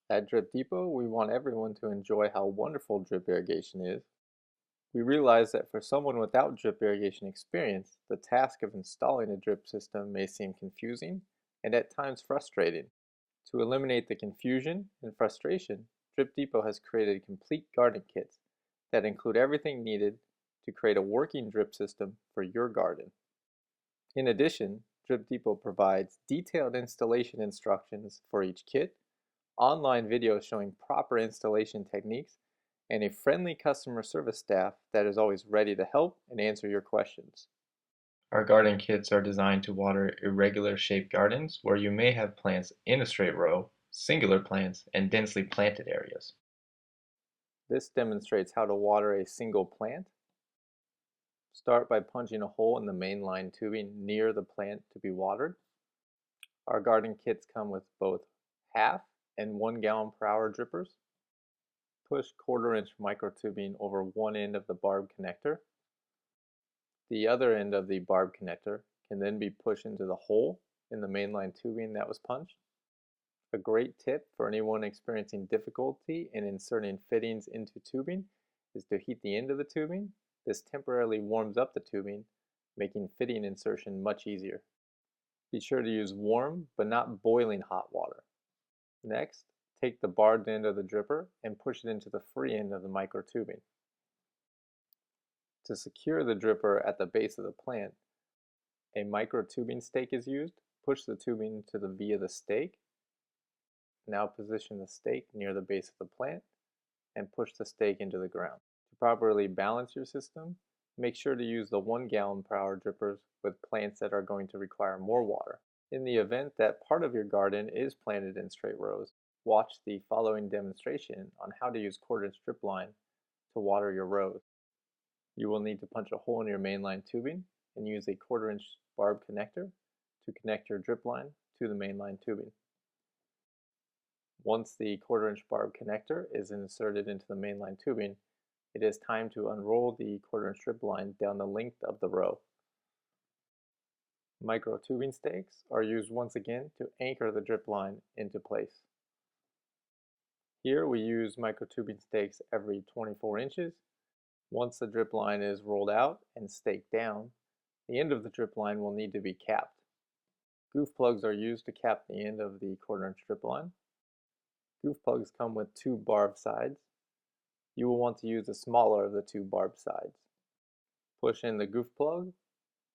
At Drip Depot, we want everyone to enjoy how wonderful drip irrigation is. We realize that for someone without drip irrigation experience, the task of installing a drip system may seem confusing and at times frustrating. To eliminate the confusion and frustration, Drip Depot has created complete garden kits that include everything needed to create a working drip system for your garden. In addition, Drip Depot provides detailed installation instructions for each kit, online videos showing proper installation techniques, and a friendly customer service staff that is always ready to help and answer your questions. Our garden kits are designed to water irregular shaped gardens where you may have plants in a straight row, singular plants, and densely planted areas. This demonstrates how to water a single plant. Start by punching a hole in the mainline tubing near the plant to be watered. Our garden kits come with both half and 1 gallon per hour drippers. Push 1/4 inch microtubing over one end of the barb connector. The other end of the barb connector can then be pushed into the hole in the mainline tubing that was punched. A great tip for anyone experiencing difficulty in inserting fittings into tubing is to heat the end of the tubing. This temporarily warms up the tubing, making fitting insertion much easier. Be sure to use warm but not boiling hot water. Next, take the barbed end of the dripper and push it into the free end of the microtubing. To secure the dripper at the base of the plant, a microtubing stake is used. Push the tubing to the V of the stake. Now position the stake near the base of the plant and push the stake into the ground. To properly balance your system, make sure to use the 1 gallon per hour drippers with plants that are going to require more water. In the event that part of your garden is planted in straight rows, watch the following demonstration on how to use 1/4 inch drip line to water your rows. You will need to punch a hole in your mainline tubing and use a 1/4 inch barb connector to connect your drip line to the mainline tubing. Once the 1/4 inch barb connector is inserted into the mainline tubing, it is time to unroll the 1/4 inch drip line down the length of the row. Micro tubing stakes are used once again to anchor the drip line into place. Here we use micro tubing stakes every 24 inches. Once the drip line is rolled out and staked down, the end of the drip line will need to be capped. Goof plugs are used to cap the end of the 1/4 inch drip line. Goof plugs come with 2 barbed sides. You will want to use the smaller of the 2 barbed sides. Push in the goof plug,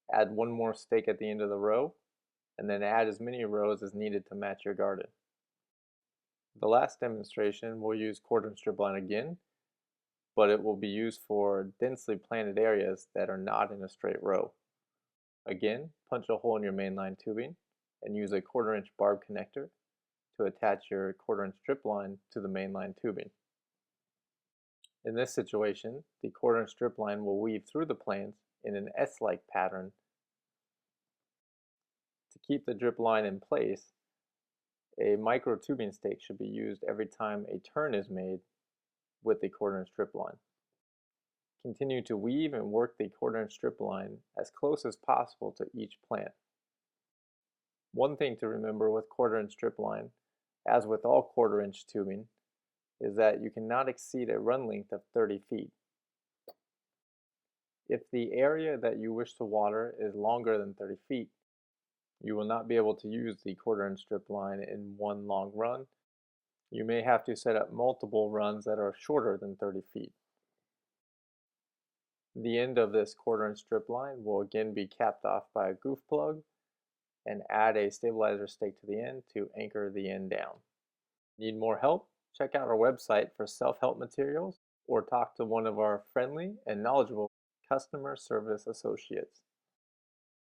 add 1 more stake at the end of the row, and then add as many rows as needed to match your garden. The last demonstration will use 1/4 inch drip line again, but it will be used for densely planted areas that are not in a straight row. Again, punch a hole in your mainline tubing and use a 1/4 inch barb connector to attach your 1/4 inch drip line to the mainline tubing. In this situation, the 1/4 inch drip line will weave through the plants in an S-like pattern. To keep the drip line in place, a micro tubing stake should be used every time a turn is made with the 1/4 inch drip line. Continue to weave and work the 1/4 inch strip line as close as possible to each plant. One thing to remember with 1/4 inch strip line, as with all 1/4 inch tubing, is that you cannot exceed a run length of 30 feet. If the area that you wish to water is longer than 30 feet, you will not be able to use the 1/4 inch strip line in one long run. You may have to set up multiple runs that are shorter than 30 feet. The end of this 1/4 inch strip line will again be capped off by a goof plug and add a stabilizer stake to the end to anchor the end down. Need more help? Check out our website for self-help materials or talk to one of our friendly and knowledgeable customer service associates.